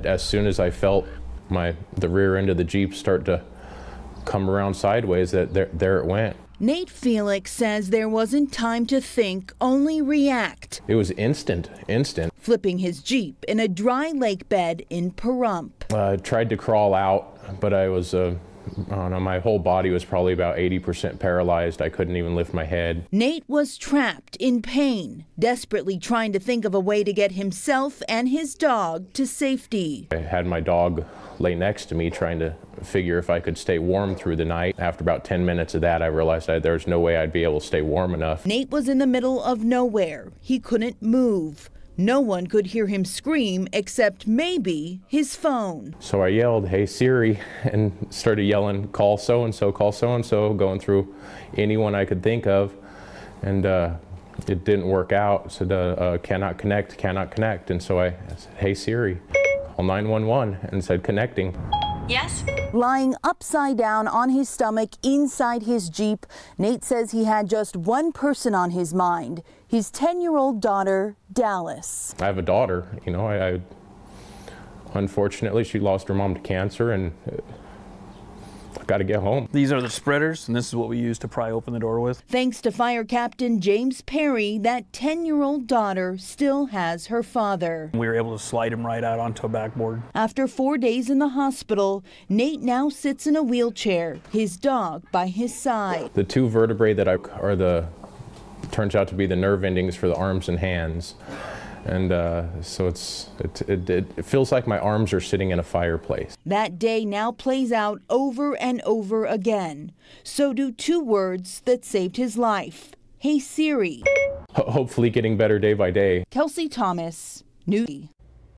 As soon as I felt the rear end of the Jeep start to come around sideways, there it went. Nate Felix says there wasn't time to think, only react. It was instant. Flipping his Jeep in a dry lake bed in Pahrump. I tried to crawl out, but I was, I don't know, my whole body was probably about 80% paralyzed. I couldn't even lift my head. Nate was trapped in pain, desperately trying to think of a way to get himself and his dog to safety. I had my dog lay next to me, trying to figure if I could stay warm through the night. After about 10 minutes of that, I realized there was no way I'd be able to stay warm enough. Nate was in the middle of nowhere. He couldn't move. No one could hear him scream except maybe his phone. So I yelled, "Hey Siri," and started yelling, "Call so-and-so, call so-and-so," going through anyone I could think of. And it didn't work out. Said, cannot connect. And so I said, "Hey Siri, call 911," and said, "Connecting." Yes. Lying upside down on his stomach inside his Jeep, Nate says he had just one person on his mind, his 10-year-old daughter, Dallas. I have a daughter, you know, I unfortunately she lost her mom to cancer, and I got to get home. These are the spreaders, and this is what we use to pry open the door with. Thanks to Fire Captain James Perry, that 10-year-old daughter still has her father. We were able to slide him right out onto a backboard. After 4 days in the hospital, Nate now sits in a wheelchair, his dog by his side. The two vertebrae that turns out to be the nerve endings for the arms and hands. And so it feels like my arms are sitting in a fireplace. That day now plays out over and over again. So do two words that saved his life. Hey Siri. Hopefully getting better day by day. Kelsey Thomas, News.